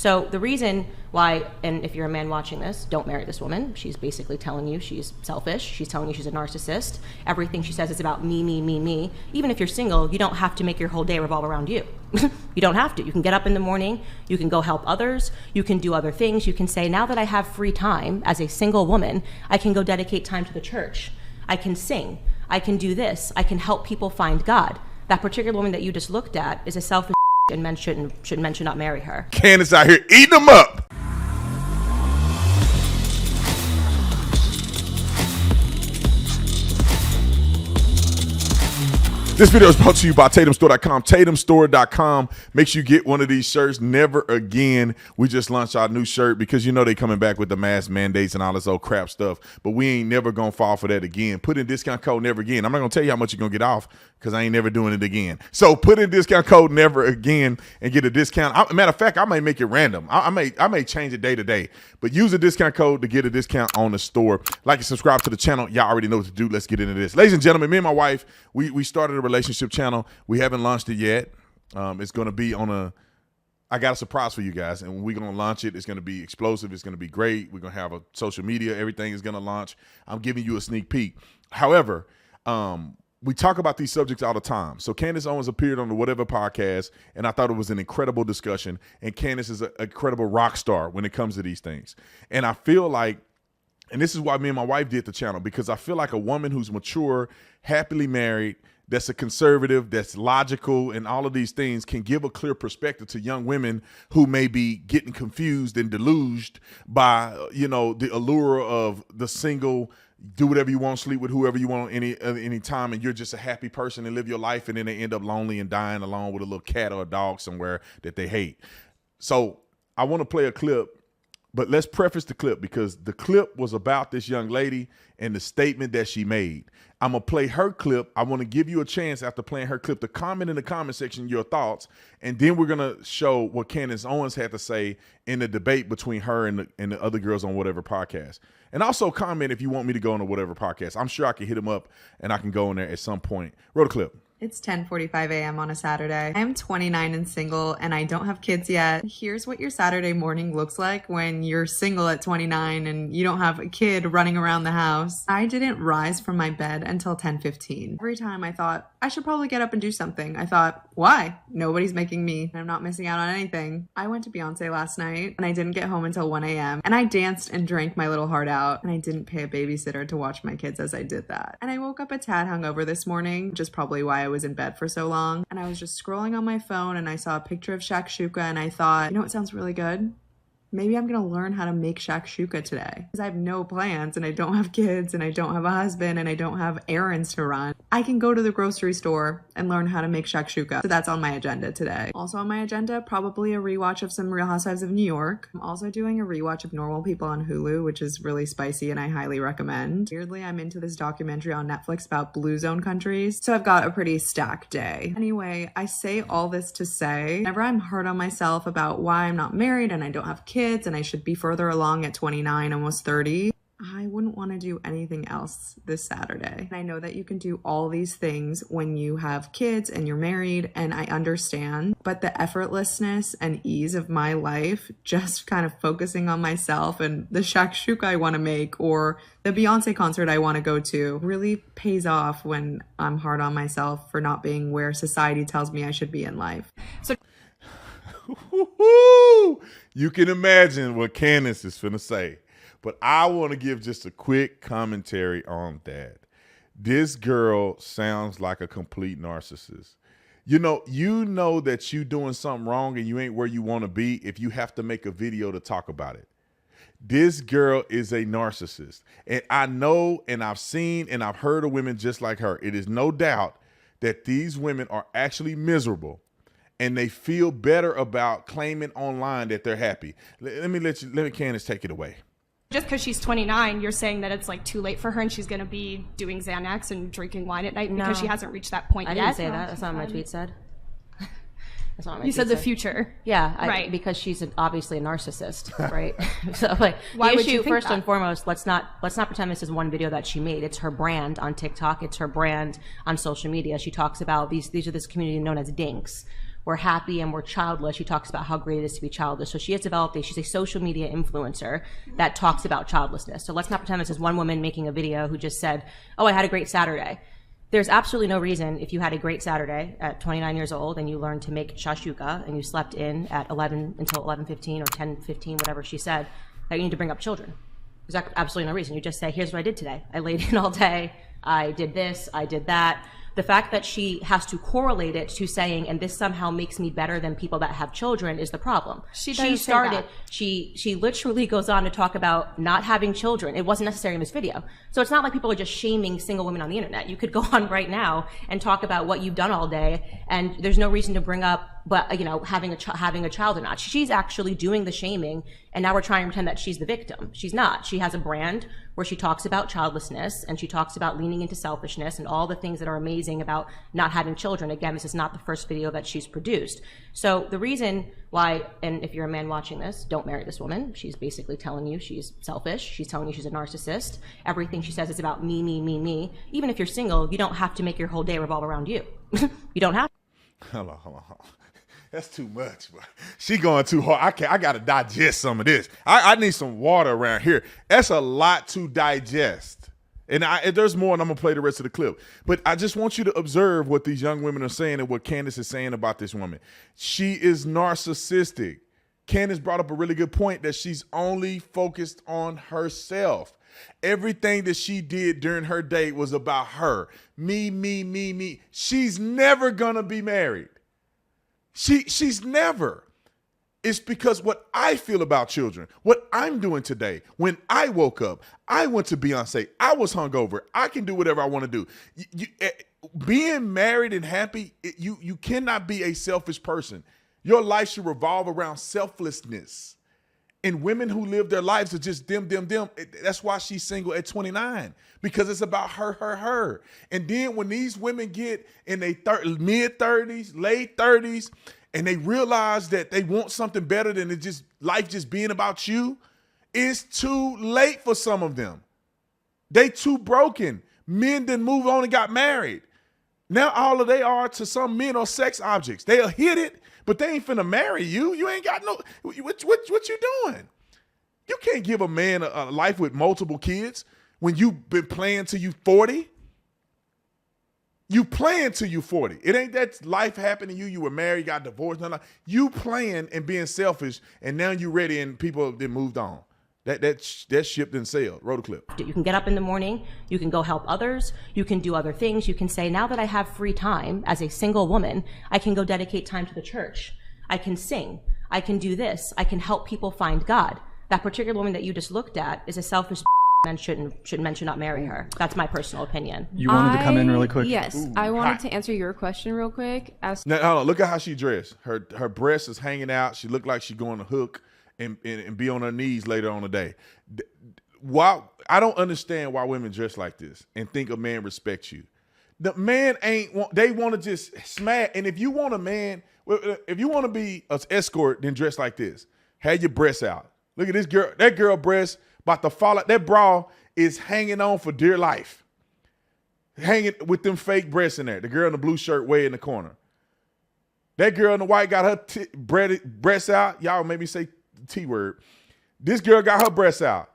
So the reason why, and if you're a man watching this, don't marry this woman. She's basically telling you she's selfish. She's telling you she's a narcissist. Everything she says is about me, me, me, me. Even if you're single, you don't have to make your whole day revolve around you. You don't have to. You can get up in the morning. You can go help others. You can do other things. You can say, now that I have free time as a single woman, I can go dedicate time to the church. I can sing. I can do this. I can help people find God. That particular woman that you just looked at is a selfish and men should not marry her. Candace out here eating them up. This video is brought to you by TatumStore.com. TatumStore.com. Make sure you get one of these shirts. Never again. We just launched our new shirt because you know they coming back with the mask mandates and all this old crap stuff. But we ain't never going to fall for that again. Put in discount code never again. I'm not going to tell you how much you're going to get off because I ain't never doing it again. So put in discount code never again and get a discount. Matter of fact, I may make it random. I may change it day to day. But use a discount code to get a discount on the store. Like and subscribe to the channel. Y'all already know what to do. Let's get into this. Ladies and gentlemen, me and my wife, we started a relationship channel. We haven't launched it yet. It's going to be I got a surprise for you guys, and we're going to launch it. It's going to be explosive. It's going to be great. We're going to have a social media. Everything is going to launch. I'm giving you a sneak peek. However, we talk about these subjects all the time. So Candace Owens appeared on the Whatever podcast, and I thought it was an incredible discussion. And Candace is an incredible rock star when it comes to these things. And I feel like, and this is why me and my wife did the channel, because I feel like a woman who's mature, happily married, that's a conservative, that's logical, and all of these things can give a clear perspective to young women who may be getting confused and deluged by, the allure of the single, do whatever you want, sleep with whoever you want any time, and you're just a happy person and live your life, and then they end up lonely and dying alone with a little cat or a dog somewhere that they hate. So I want to play a clip. But let's preface the clip because the clip was about this young lady and the statement that she made. I'm going to play her clip. I want to give you a chance after playing her clip to comment in the comment section your thoughts. And then we're going to show what Candace Owens had to say in the debate between her and the other girls on Whatever podcast. And also comment if you want me to go on a Whatever podcast. I'm sure I can hit them up and I can go in there at some point. Roll the clip. It's 10:45 a.m. on a Saturday. I am 29 and single, and I don't have kids yet. Here's what your Saturday morning looks like when you're single at 29 and you don't have a kid running around the house. I didn't rise from my bed until 10:15. Every time I thought, I should probably get up and do something. I thought, why? Nobody's making me. I'm not missing out on anything. I went to Beyonce last night, and I didn't get home until 1 a.m. And I danced and drank my little heart out, and I didn't pay a babysitter to watch my kids as I did that. And I woke up a tad hungover this morning, which is probably why I was in bed for so long. And I was just scrolling on my phone and I saw a picture of shakshuka and I thought, it sounds really good. Maybe I'm gonna learn how to make shakshuka today because I have no plans and I don't have kids and I don't have a husband and I don't have errands to run. I can go to the grocery store and learn how to make shakshuka. So that's on my agenda today. Also on my agenda, probably a rewatch of some Real Housewives of New York. I'm also doing a rewatch of Normal People on Hulu, which is really spicy and I highly recommend. Weirdly, I'm into this documentary on Netflix about blue zone countries. So I've got a pretty stacked day. Anyway, I say all this to say, whenever I'm hard on myself about why I'm not married and I don't have kids, and I should be further along at 29, almost 30, I wouldn't want to do anything else this Saturday. And I know that you can do all these things when you have kids and you're married, and I understand, but the effortlessness and ease of my life, just kind of focusing on myself and the shakshuka I want to make or the Beyonce concert I want to go to really pays off when I'm hard on myself for not being where society tells me I should be in life. So you can imagine what Candace is finna say, but I want to give just a quick commentary on that. This girl sounds like a complete narcissist. You know that you doing something wrong and you ain't where you want to be if you have to make a video to talk about it. This girl is a narcissist. And I know, and I've seen, and I've heard of women just like her. It is no doubt that these women are actually miserable. And they feel better about claiming online that they're happy. Let me Candace take it away. Just because she's 29, you're saying that it's like too late for her and she's going to be doing Xanax and drinking wine at night because she hasn't reached that point yet? I didn't say that. That's not what my tweet said. That's not what my you tweet said the future. Yeah, right. Because she's obviously a narcissist, right? So like, why the would you issue, think first that? and foremost, let's not pretend this is one video that she made. It's her brand on TikTok. It's her brand on social media. She talks about these are this community known as dinks, we're happy and we're childless. She talks about how great it is to be childless. So she has developed she's a social media influencer that talks about childlessness. So let's not pretend this is one woman making a video who just said, oh, I had a great Saturday. There's absolutely no reason, if you had a great Saturday at 29 years old and you learned to make shashuka and you slept in at 11 until 11:15 or 10:15, whatever she said, that you need to bring up children. There's absolutely no reason. You just say, here's what I did today. I laid in all day. I did this. I did that. The fact that she has to correlate it to saying, and this somehow makes me better than people that have children, is the problem. She started, she literally goes on to talk about not having children. It wasn't necessary in this video. So it's not like people are just shaming single women on the internet. You could go on right now and talk about what you've done all day, and there's no reason to bring up, but having a child or not. She's actually doing the shaming, and now we're trying to pretend that she's the victim. She's not. She has a brand where she talks about childlessness and she talks about leaning into selfishness and all the things that are amazing about not having children. Again, this is not the first video that she's produced. So the reason why, and if you're a man watching this, don't marry this woman. She's basically telling you she's selfish. She's telling you she's a narcissist. Everything she says is about me, me, me, me. Even if you're single, you don't have to make your whole day revolve around you. You don't have to. Hold on. That's too much, bro. She going too hard. I got to digest some of this. I need some water around here. That's a lot to digest. And there's more, and I'm going to play the rest of the clip. But I just want you to observe what these young women are saying and what Candace is saying about this woman. She is narcissistic. Candace brought up a really good point that she's only focused on herself. Everything that she did during her day was about her. Me, me, me, me. She's never going to be married. She's never. It's because what I feel about children, what I'm doing today. When I woke up, I went to Beyonce. I was hungover. I can do whatever I want to do. Being married and happy, you cannot be a selfish person. Your life should revolve around selflessness. And women who live their lives are just them. That's why she's single at 29, because it's about her. And then when these women get in their mid-30s, late 30s, and they realize that they want something better than life just being about you, it's too late for some of them. They too broken. Men done moved on and got married. Now all of they are to some men are sex objects. They'll hit it, but they ain't finna marry you. You ain't got no, what you doing? You can't give a man a life with multiple kids when you've been playing till you 40. You playing till you 40. It ain't that life happened to you. You were married, got divorced. Nothing. You playing and being selfish, and now you ready and people have moved on. That ship didn't sail. Roll the clip. You can get up in the morning. You can go help others. You can do other things. You can say, now that I have free time as a single woman, I can go dedicate time to the church. I can sing. I can do this. I can help people find God. That particular woman that you just looked at is a selfish men should not marry her. That's my personal opinion. You wanted to come in really quick? Yes. Ooh, I wanted hot. to answer your question real quick. Now, hold on. Look at how she dressed. Her breast is hanging out. She looked like she's going to hook and be on her knees later on the day. Why? I don't understand why women dress like this and think a man respects you. The man they want to just smash. And if you want a man, if you want to be an escort, then dress like this. Have your breasts out. Look at this girl. That girl breast about to fall out. That bra is hanging on for dear life. Hanging with them fake breasts in there. The girl in the blue shirt way in the corner. That girl in the white got her breasts out. Y'all made me say the T word. This girl got her breasts out.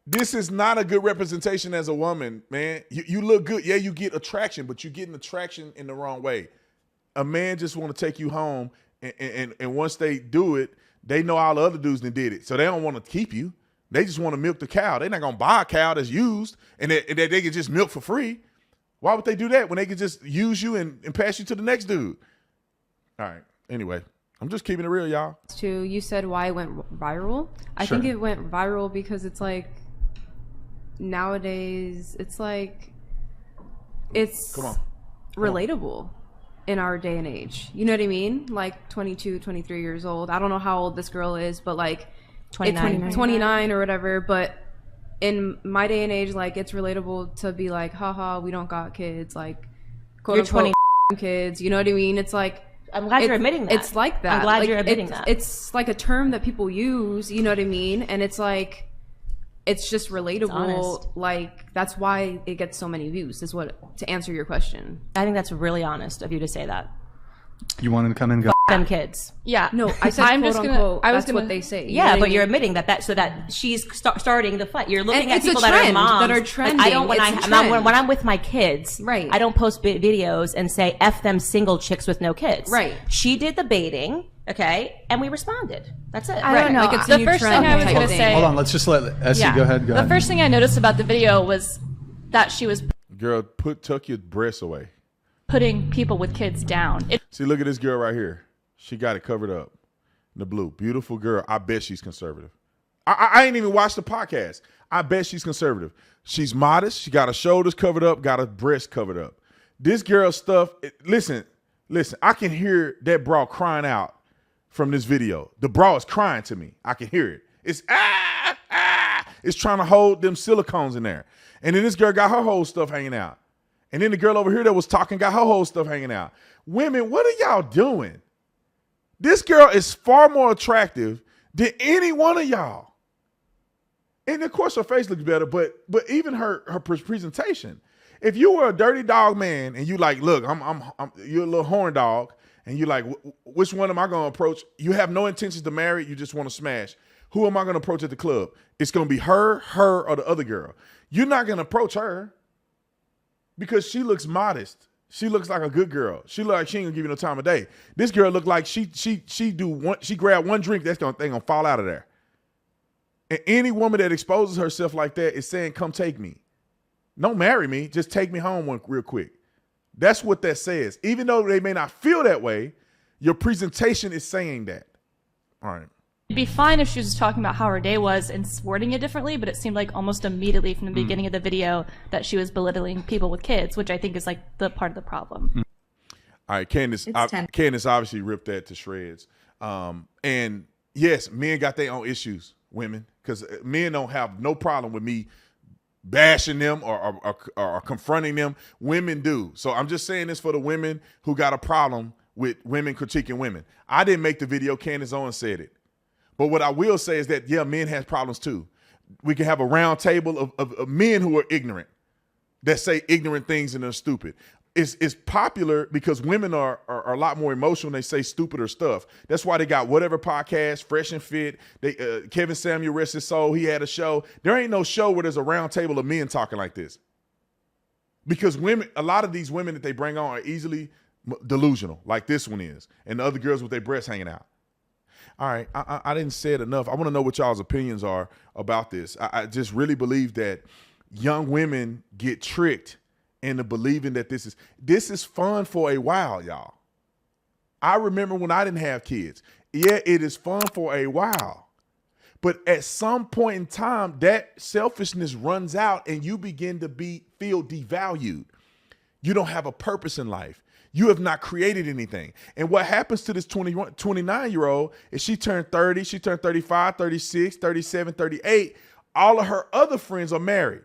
This is not a good representation as a woman, man. You look good. Yeah, you get attraction, but you're getting attraction in the wrong way. A man just want to take you home, and once they do it, they know all the other dudes that did it. So they don't want to keep you. They just want to milk the cow. They're not going to buy a cow that's used and that they can just milk for free. Why would they do that when they could just use you and pass you to the next dude? All right. Anyway, I'm just keeping it real, y'all. You said why it went viral. I think it went viral because it's like nowadays it's like it's relatable in our day and age. You know what I mean? Like 22, 23 years old. I don't know how old this girl is, but like 29 or whatever. But in my day and age, like it's relatable to be like, haha, we don't got kids, like quote unquote kids. You know what I mean? It's like, I'm glad you're admitting that. It's like that. I'm glad like, you're admitting that. It's like a term that people use, you know what I mean? And it's like, it's just relatable. Like, that's why it gets so many views, is what, to answer your question. I think that's really honest of you to say that. You wanted to come in, go. them kids. Yeah. No, I said I'm quote just unquote. I was That's what they say. Yeah, know but what I you're mean? admitting that so that she's starting the fight. You're looking And at it's a people that are trend, moms that are Like, trending. I don't It's a trend. when I'm with my kids. Right. I don't post videos and say "F them single chicks with no kids." Right. She did the baiting. Okay, and we responded. That's it. I Right, don't know. like it's a The new first thing trend I was type going to thing. say. Hold on, let's just let Essie go ahead. Go The ahead. first thing I noticed about the video was that she was Girl, tuck your breasts away. putting people with kids down. See, look at this girl right here. She got it covered up. In the blue. Beautiful girl. I bet she's conservative. I ain't even watched the podcast. I bet she's conservative. She's modest. She got her shoulders covered up, got her breasts covered up. This girl's stuff, listen, I can hear that bra crying out from this video. The bra is crying to me. I can hear it. It's it's trying to hold them silicones in there. And then this girl got her whole stuff hanging out. And then the girl over here that was talking got her whole stuff hanging out. Women, what are y'all doing? This girl is far more attractive than any one of y'all. And of course her face looks better, but even her presentation. If you were a dirty dog man and you like, look, I'm you're a little horn dog, and you like, which one am I going to approach? You have no intentions to marry, you just want to smash. Who am I going to approach at the club? It's going to be her, or the other girl. You're not going to approach her because she looks modest. She looks like a good girl. She look like she ain't gonna give you no time of day. This girl look like she grab one drink, thing gonna fall out of there. And any woman that exposes herself like that is saying, come take me. Don't marry me, just take me home real quick. That's what that says. Even though they may not feel that way, your presentation is saying that. All right. It'd be fine if she was talking about how her day was and wording it differently, but it seemed like almost immediately from the beginning of the video that she was belittling people with kids, which I think is like the part of the problem. All right, Candace. Candace obviously ripped that to shreds. And yes, men got their own issues, women, because men don't have no problem with me bashing them or confronting them. Women do. So I'm just saying this for the women who got a problem with women critiquing women. I didn't make the video. Candace Owens said it. But what I will say is that, yeah, men have problems too. We can have a round table of men who are ignorant, that say ignorant things and are stupid. It's popular because women are a lot more emotional when they say stupider stuff. That's why they got whatever podcast, Fresh and Fit. Kevin Samuel, rest his soul, he had a show. There ain't no show where there's a round table of men talking like this. Because women, a lot of these women that they bring on are easily delusional, like this one is, and the other girls with their breasts hanging out. All right, I didn't say it enough. I want to know what y'all's opinions are about this. I just really believe that young women get tricked into believing that this is fun for a while, y'all. I remember when I didn't have kids. Yeah, it is fun for a while. But at some point in time, that selfishness runs out and you begin to feel devalued. You don't have a purpose in life. You have not created anything. And what happens to this 29-year-old is she turned 30, she turned 35, 36, 37, 38. All of her other friends are married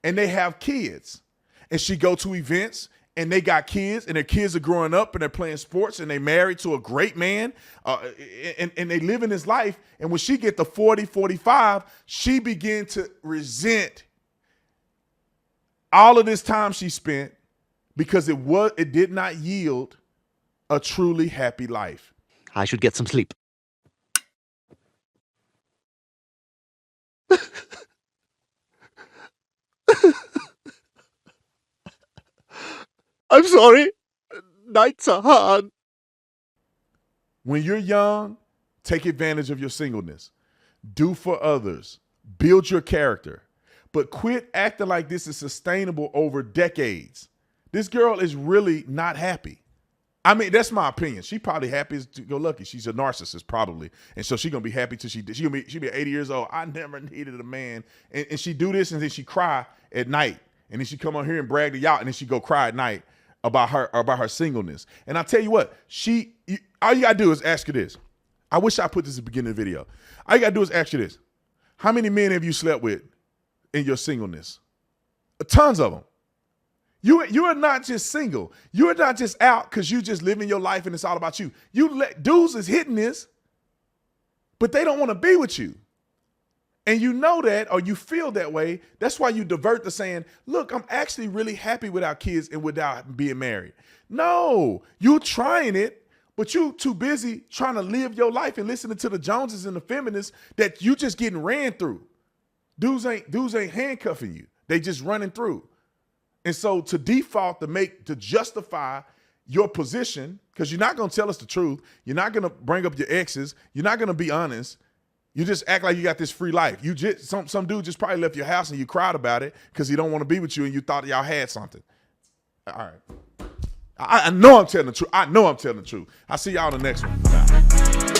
and they have kids. And she go to events and they got kids and their kids are growing up and they're playing sports and they married to a great man and they live in his life. And when she get to 40, 45, she begin to resent all of this time she spent because it did not yield a truly happy life. I should get some sleep. I'm sorry. Nights are hard. When you're young, take advantage of your singleness. Do for others. Build your character. But quit acting like this is sustainable over decades. This girl is really not happy. I mean, that's my opinion. She probably happy as go lucky. She's a narcissist probably. And so she's going to be happy till she'll be 80 years old. I never needed a man. And she do this and then she cry at night. And then she come on here and brag to y'all and then she go cry at night about her singleness. And I tell you what, all you got to do is ask her this. I wish I put this at the beginning of the video. All you got to do is ask you this. How many men have you slept with in your singleness? Tons of them. You are not just single. You are not just out because you just living your life and it's all about you. Dudes is hitting this, but they don't want to be with you. And you know that, or you feel that way. That's why you divert to saying, look, I'm actually really happy without kids and without being married. No, you're trying it, But you too busy trying to live your life and listening to the Joneses and the feminists that you just getting ran through. Dudes ain't handcuffing you. They just running through. And so to default to justify your position, because you're not going to tell us the truth. You're not going to bring up your exes. You're not going to be honest. You just act like you got this free life. You just some dude just probably left your house and you cried about it because he don't want to be with you and you thought y'all had something. All right. I know I'm telling the truth. I know I'm telling the truth. I'll see y'all on the next one. Bye.